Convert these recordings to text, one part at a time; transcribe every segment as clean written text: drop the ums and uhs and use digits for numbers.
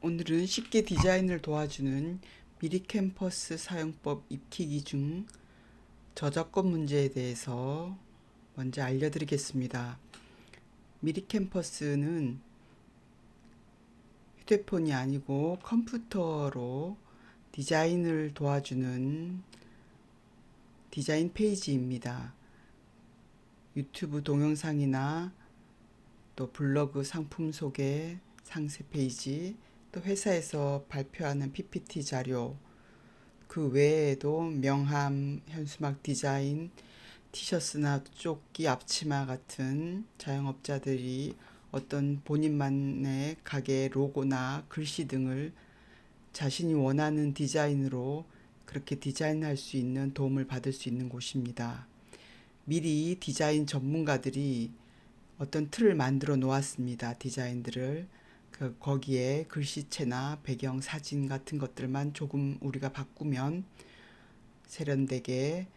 오늘은 쉽게 디자인을 도와주는 미리 캠퍼스 사용법 익히기 중 저작권 문제에 대해서 먼저 알려드리겠습니다. 미리 캠퍼스는 휴대폰이 아니고 컴퓨터로 디자인을 도와주는 디자인 페이지입니다. 유튜브 동영상이나 또 블로그 상품 소개, 상세 페이지, 또 회사에서 발표하는 PPT 자료, 그 외에도 명함, 현수막 디자인, 티셔츠나 조끼, 앞치마 같은 자영업자들이 어떤 본인만의 가게 로고나 글씨 등을 자신이 원하는 디자인으로 그렇게 디자인할 수 있는 도움을 받을 수 있는 곳입니다. 미리 디자인 전문가들이 어떤 틀을 만들어 놓았습니다. 디자인들을. 거기에 글씨체나 배경 사진 같은 것들만 조금 우리가 바꾸면 세련되게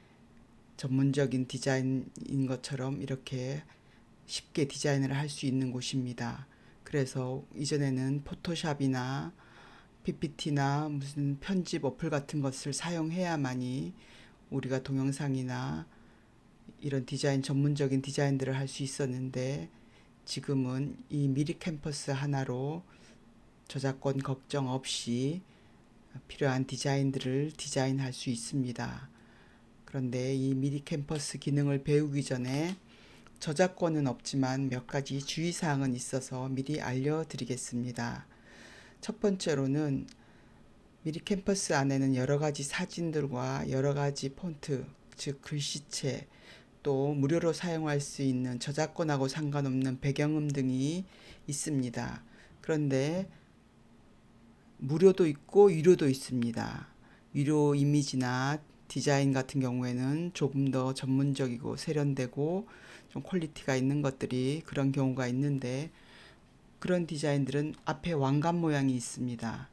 전문적인 디자인인 것처럼 이렇게 쉽게 디자인을 할 수 있는 곳입니다. 그래서 이전에는 포토샵이나 PPT나 무슨 편집 어플 같은 것을 사용해야만이 우리가 동영상이나 이런 디자인 전문적인 디자인들을 할 수 있었는데 지금은 이 미리 캠퍼스 하나로 저작권 걱정 없이 필요한 디자인들을 디자인할 수 있습니다. 그런데 이 미리 캠퍼스 기능을 배우기 전에 저작권은 없지만 몇 가지 주의사항은 있어서 미리 알려드리겠습니다. 첫 번째로는 미리 캠퍼스 안에는 여러 가지 사진들과 여러 가지 폰트, 즉 글씨체, 또 무료로 사용할 수 있는 저작권하고 상관없는 배경음 등이 있습니다. 그런데 무료도 있고 유료도 있습니다. 유료 이미지나 디자인 같은 경우에는 조금 더 전문적이고 세련되고 좀 퀄리티가 있는 것들이 그런 경우가 있는데 그런 디자인들은 앞에 왕관 모양이 있습니다.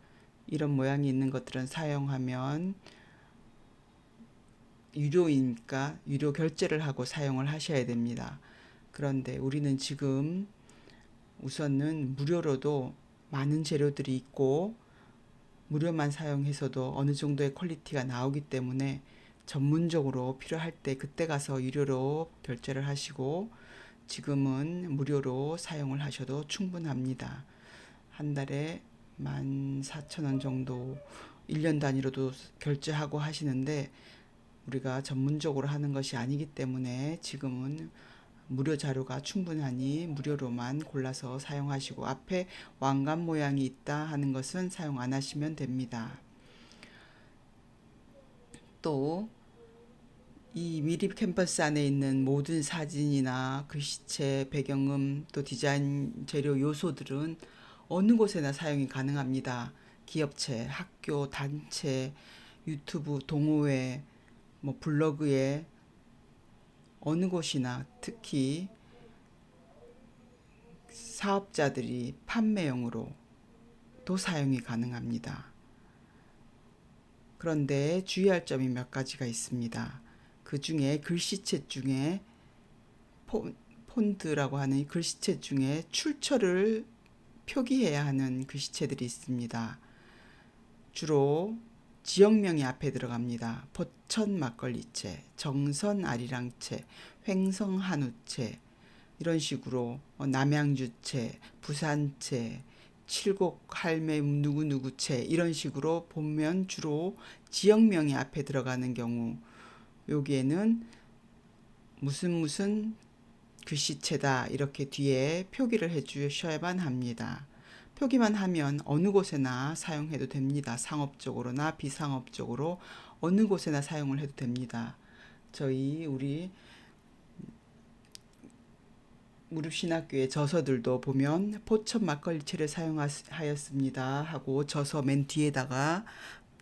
이런 모양이 있는 것들은 사용하면 유료이니까 유료 결제를 하고 사용을 하셔야 됩니다. 그런데 우리는 지금 우선은 무료로도 많은 재료들이 있고 무료만 사용해서도 어느 정도의 퀄리티가 나오기 때문에 전문적으로 필요할 때 그때 가서 유료로 결제를 하시고 지금은 무료로 사용을 하셔도 충분합니다. 한 달에 14,000원 정도 1년 단위로도 결제하고 하시는데 우리가 전문적으로 하는 것이 아니기 때문에 지금은 무료 자료가 충분하니 무료로만 골라서 사용하시고 앞에 왕관 모양이 있다 하는 것은 사용 안 하시면 됩니다. 또 이 미리 캠퍼스 안에 있는 모든 사진이나 글씨체, 배경음, 또 디자인 재료 요소들은 어느 곳에나 사용이 가능합니다. 기업체, 학교, 단체, 유튜브, 동호회, 블로그에 어느 곳이나 특히 사업자들이 판매용으로도 사용이 가능합니다. 그런데 주의할 점이 몇 가지가 있습니다. 그 중에 글씨체 중에 폰트라고 하는 글씨체 중에 출처를 표기해야 하는 글씨체들이 있습니다. 주로 지역명이 앞에 들어갑니다. 포천 막걸리채, 정선 아리랑채, 횡성 한우채 이런 식으로 남양주채, 부산채, 칠곡 할매 누구누구채 이런 식으로 보면 주로 지역명이 앞에 들어가는 경우 여기에는 무슨 글씨체다 이렇게 뒤에 표기를 해 주셔야만 합니다. 표기만 하면 어느 곳에나 사용해도 됩니다. 상업적으로나 비상업적으로 어느 곳에나 사용을 해도 됩니다. 우리 무릎신학교의 저서들도 보면 포천 막걸리채를 사용하였습니다 하고 저서 맨 뒤에다가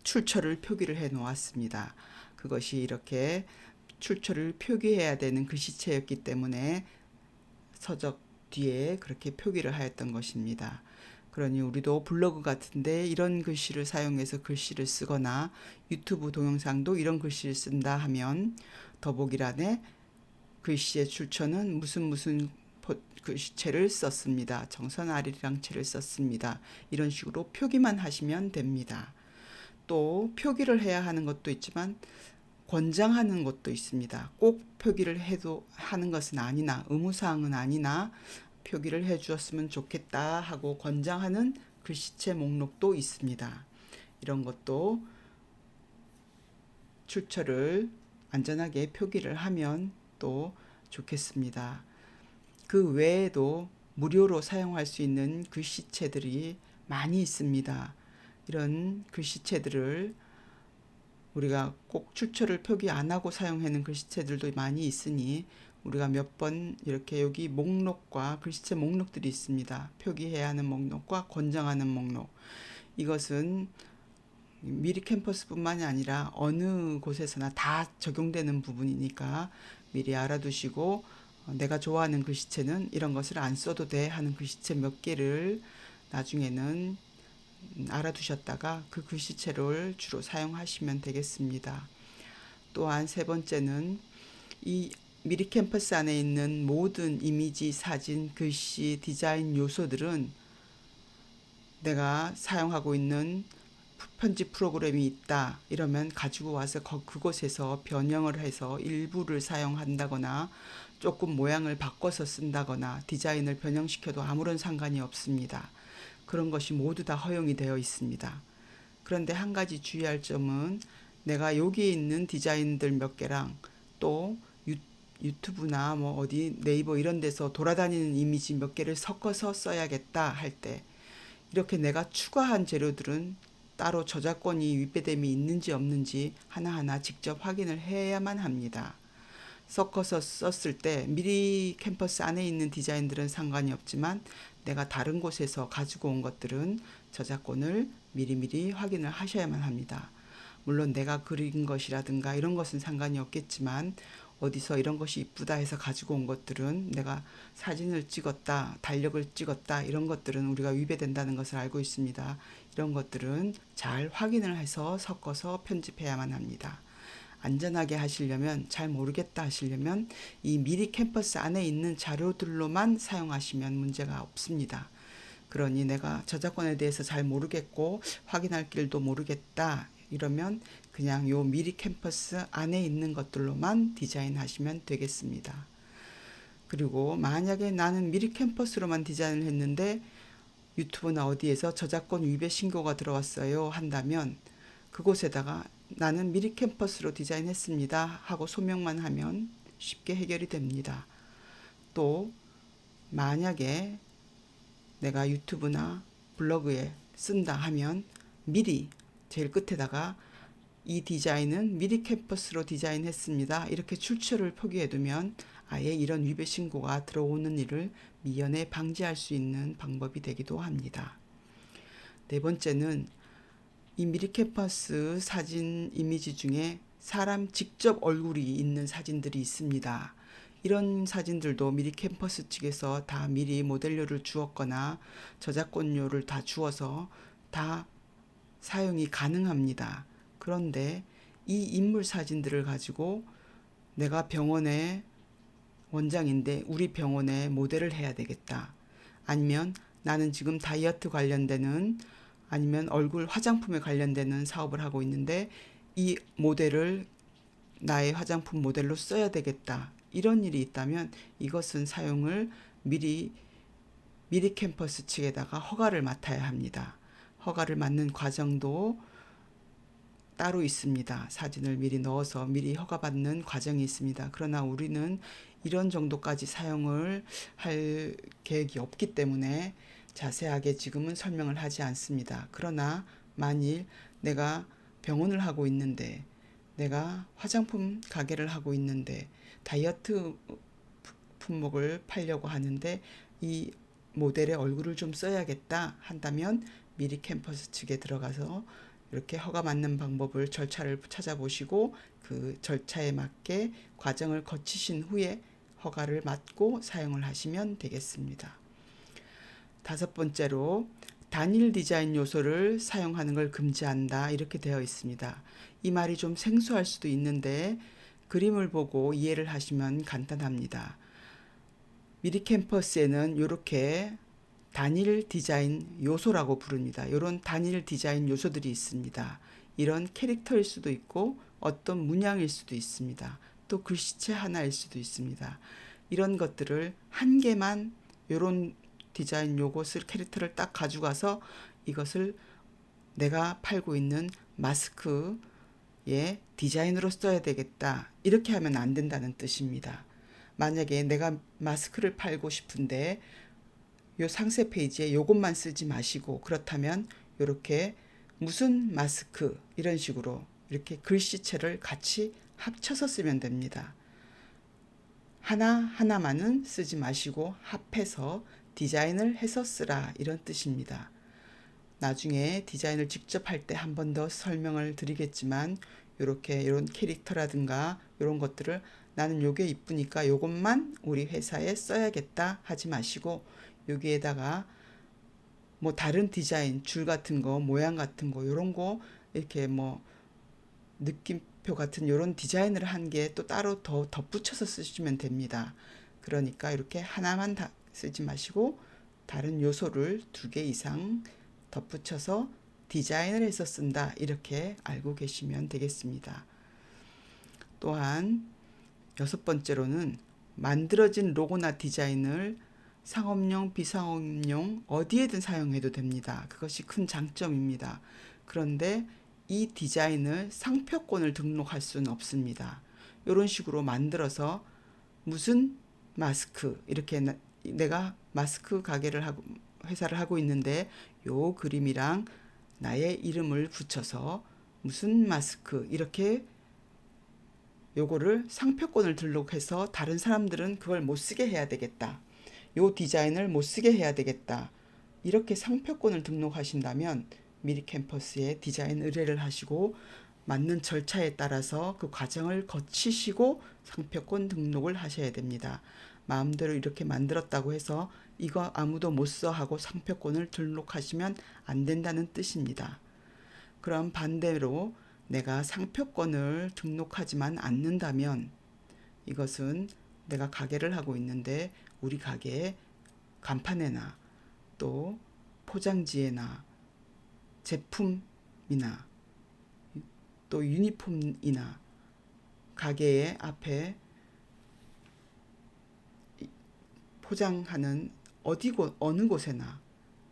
출처를 표기를 해 놓았습니다. 그것이 이렇게 출처를 표기해야 되는 글씨체였기 때문에 서적 뒤에 그렇게 표기를 하였던 것입니다. 그러니 우리도 블로그 같은데 이런 글씨를 사용해서 글씨를 쓰거나 유튜브 동영상도 이런 글씨를 쓴다 하면 더보기란에 글씨의 출처는 무슨 글씨체를 썼습니다. 정선 아리랑체를 썼습니다. 이런 식으로 표기만 하시면 됩니다. 또 표기를 해야 하는 것도 있지만 권장하는 것도 있습니다. 꼭 표기를 해도 하는 것은 아니나 의무사항은 아니나 표기를 해 주었으면 좋겠다 하고 권장하는 글씨체 목록도 있습니다. 이런 것도 출처를 안전하게 표기를 하면 또 좋겠습니다. 그 외에도 무료로 사용할 수 있는 글씨체들이 많이 있습니다. 이런 글씨체들을 우리가 꼭 출처를 표기 안 하고 사용하는 글씨체들도 많이 있으니 우리가 몇 번 이렇게 여기 목록과 글씨체 목록들이 있습니다. 표기해야 하는 목록과 권장하는 목록. 이것은 미리 캠퍼스뿐만이 아니라 어느 곳에서나 다 적용되는 부분이니까 미리 알아두시고 내가 좋아하는 글씨체는 이런 것을 안 써도 돼 하는 글씨체 몇 개를 나중에는 알아두셨다가 그 글씨체를 주로 사용하시면 되겠습니다. 또한 세 번째는 이 미리 캠퍼스 안에 있는 모든 이미지, 사진, 글씨, 디자인 요소들은 내가 사용하고 있는 편집 프로그램이 있다 이러면 가지고 와서 그곳에서 변형을 해서 일부를 사용한다거나 조금 모양을 바꿔서 쓴다거나 디자인을 변형시켜도 아무런 상관이 없습니다. 그런 것이 모두 다 허용이 되어 있습니다. 그런데 한 가지 주의할 점은 내가 여기에 있는 디자인들 몇 개랑 또 유튜브나 뭐 어디 네이버 이런 데서 돌아다니는 이미지 몇 개를 섞어서 써야겠다 할 때 이렇게 내가 추가한 재료들은 따로 저작권이 위배됨이 있는지 없는지 하나하나 직접 확인을 해야만 합니다. 섞어서 썼을 때 미리 캠퍼스 안에 있는 디자인들은 상관이 없지만 내가 다른 곳에서 가지고 온 것들은 저작권을 미리미리 확인을 하셔야만 합니다. 물론 내가 그린 것이라든가 이런 것은 상관이 없겠지만 어디서 이런 것이 이쁘다 해서 가지고 온 것들은 내가 사진을 찍었다, 달력을 찍었다 이런 것들은 우리가 위배된다는 것을 알고 있습니다. 이런 것들은 잘 확인을 해서 섞어서 편집해야만 합니다. 안전하게 하시려면 잘 모르겠다 하시려면 이 미리 캠퍼스 안에 있는 자료들로만 사용하시면 문제가 없습니다. 그러니 내가 저작권에 대해서 잘 모르겠고 확인할 길도 모르겠다 이러면 그냥 요 미리 캠퍼스 안에 있는 것들로만 디자인하시면 되겠습니다. 그리고 만약에 나는 미리 캠퍼스로만 디자인을 했는데 유튜브나 어디에서 저작권 위배 신고가 들어왔어요 한다면 그곳에다가 나는 미리 캠퍼스로 디자인했습니다 하고 소명만 하면 쉽게 해결이 됩니다. 또 만약에 내가 유튜브나 블로그에 쓴다 하면 미리 제일 끝에다가 이 디자인은 미리 캠퍼스로 디자인했습니다. 이렇게 출처를 표기해두면 아예 이런 위배 신고가 들어오는 일을 미연에 방지할 수 있는 방법이 되기도 합니다. 네 번째는 이 미리 캠퍼스 사진 이미지 중에 사람 직접 얼굴이 있는 사진들이 있습니다. 이런 사진들도 미리 캠퍼스 측에서 다 미리 모델료를 주었거나 저작권료를 다 주어서 다 사용이 가능합니다. 그런데 이 인물 사진들을 가지고 내가 병원의 원장인데 우리 병원에 모델을 해야 되겠다. 아니면 나는 지금 다이어트 관련되는 아니면 얼굴 화장품에 관련되는 사업을 하고 있는데 이 모델을 나의 화장품 모델로 써야 되겠다. 이런 일이 있다면 이것은 사용을 미리 캠퍼스 측에다가 허가를 맡아야 합니다. 허가를 맡는 과정도 따로 있습니다. 사진을 미리 넣어서 미리 허가받는 과정이 있습니다. 그러나 우리는 이런 정도까지 사용을 할 계획이 없기 때문에 자세하게 지금은 설명을 하지 않습니다. 그러나 만일 내가 병원을 하고 있는데 내가 화장품 가게를 하고 있는데 다이어트 품목을 팔려고 하는데 이 모델의 얼굴을 좀 써야겠다 한다면 미리 캠퍼스 측에 들어가서 이렇게 허가 맞는 방법을 절차를 찾아보시고 그 절차에 맞게 과정을 거치신 후에 허가를 받고 사용을 하시면 되겠습니다. 다섯 번째로 단일 디자인 요소를 사용하는 걸 금지한다 이렇게 되어 있습니다. 이 말이 좀 생소할 수도 있는데 그림을 보고 이해를 하시면 간단합니다. 미리 캠퍼스에는 이렇게 단일 디자인 요소라고 부릅니다. 이런 단일 디자인 요소들이 있습니다. 이런 캐릭터일 수도 있고 어떤 문양일 수도 있습니다. 또 글씨체 하나일 수도 있습니다. 이런 것들을 한 개만 이런 디자인 요것을 캐릭터를 딱 가져가서 이것을 내가 팔고 있는 마스크의 디자인으로 써야 되겠다. 이렇게 하면 안 된다는 뜻입니다. 만약에 내가 마스크를 팔고 싶은데 요 상세 페이지에 요것만 쓰지 마시고 그렇다면 이렇게 무슨 마스크 이런 식으로 이렇게 글씨체를 같이 합쳐서 쓰면 됩니다. 하나하나만은 쓰지 마시고 합해서 디자인을 해서 쓰라 이런 뜻입니다. 나중에 디자인을 직접 할 때 한 번 더 설명을 드리겠지만 이렇게 이런 캐릭터라든가 이런 것들을 나는 요게 이쁘니까 요것만 우리 회사에 써야겠다 하지 마시고 여기에다가 뭐 다른 디자인 줄 같은 거 모양 같은 거 요런 거 이렇게 뭐 느낌표 같은 요런 디자인을 한 게 또 따로 더 덧붙여서 쓰시면 됩니다. 그러니까 이렇게 하나만 다 쓰지 마시고 다른 요소를 2개 이상 덧붙여서 디자인을 해서 쓴다 이렇게 알고 계시면 되겠습니다. 또한 6번째로는 만들어진 로고나 디자인을 상업용, 비상업용 어디에든 사용해도 됩니다. 그것이 큰 장점입니다. 그런데 이 디자인을 상표권을 등록할 수는 없습니다. 이런 식으로 만들어서 무슨 마스크 이렇게 내가 마스크 가게를 하고 회사를 하고 있는데 요 그림이랑 나의 이름을 붙여서 무슨 마스크 이렇게 요거를 상표권을 등록해서 다른 사람들은 그걸 못 쓰게 해야 되겠다. 요 디자인을 못 쓰게 해야 되겠다. 이렇게 상표권을 등록하신다면 미리 캠퍼스에 디자인 의뢰를 하시고 맞는 절차에 따라서 그 과정을 거치시고 상표권 등록을 하셔야 됩니다. 마음대로 이렇게 만들었다고 해서 이거 아무도 못 써 하고 상표권을 등록하시면 안 된다는 뜻입니다. 그럼 반대로 내가 상표권을 등록하지만 않는다면 이것은 내가 가게를 하고 있는데 우리 가게의 간판에나 또 포장지에나 제품이나 또 유니폼이나 가게의 앞에 포장하는 어느 곳에나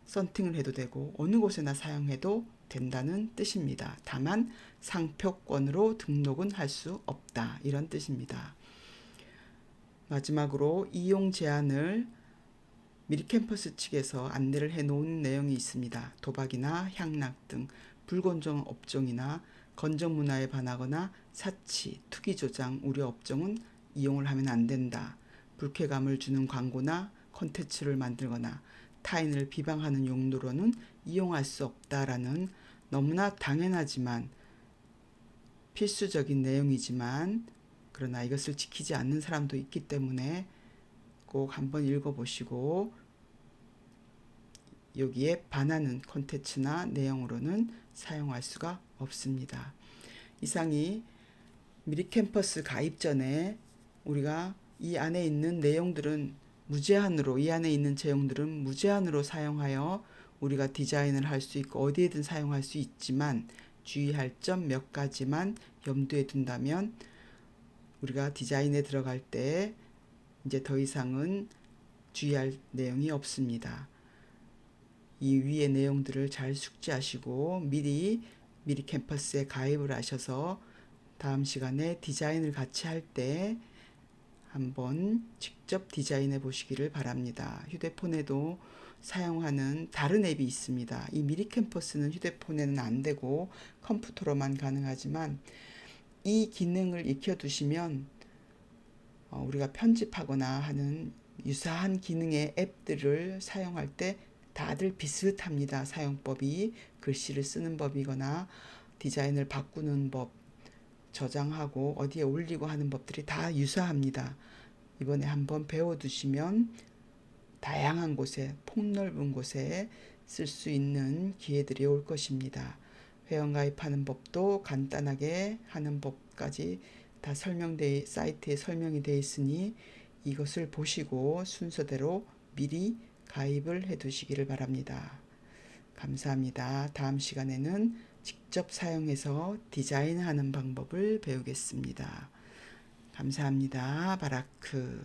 썬팅을 해도 되고 어느 곳에나 사용해도 된다는 뜻입니다. 다만 상표권으로 등록은 할 수 없다. 이런 뜻입니다. 마지막으로 이용 제한을 미리 캠퍼스 측에서 안내를 해놓은 내용이 있습니다. 도박이나 향락 등 불건전 업종이나 건전 문화에 반하거나 사치, 투기 조장 우려 업종은 이용을 하면 안 된다. 불쾌감을 주는 광고나 콘텐츠를 만들거나 타인을 비방하는 용도로는 이용할 수 없다라는 너무나 당연하지만 필수적인 내용이지만 그러나 이것을 지키지 않는 사람도 있기 때문에 꼭 한번 읽어보시고 여기에 반하는 콘텐츠나 내용으로는 사용할 수가 없습니다. 이상이 미리 캠퍼스 가입 전에 우리가 이 안에 있는 내용들은 무제한으로 이 안에 있는 제형들은 무제한으로 사용하여 우리가 디자인을 할 수 있고 어디에든 사용할 수 있지만 주의할 점 몇 가지만 염두에 둔다면 우리가 디자인에 들어갈 때 이제 더 이상은 주의할 내용이 없습니다. 이 위의 내용들을 잘 숙지하시고 미리 캠퍼스에 가입을 하셔서 다음 시간에 디자인을 같이 할 때 한번 직접 디자인해 보시기를 바랍니다. 휴대폰에도 사용하는 다른 앱이 있습니다. 이 미리 캠퍼스는 휴대폰에는 안 되고 컴퓨터로만 가능하지만 이 기능을 익혀두시면 우리가 편집하거나 하는 유사한 기능의 앱들을 사용할 때 다들 비슷합니다. 사용법이 글씨를 쓰는 법이거나 디자인을 바꾸는 법, 저장하고 어디에 올리고 하는 법들이 다 유사합니다. 이번에 한번 배워두시면 다양한 곳에 폭넓은 곳에 쓸 수 있는 기회들이 올 것입니다. 회원가입하는 법도 간단하게 하는 법까지 다 사이트에 설명이 되어 있으니 이것을 보시고 순서대로 미리 가입을 해 두시기를 바랍니다. 감사합니다. 다음 시간에는 직접 사용해서 디자인하는 방법을 배우겠습니다. 감사합니다. 바라크.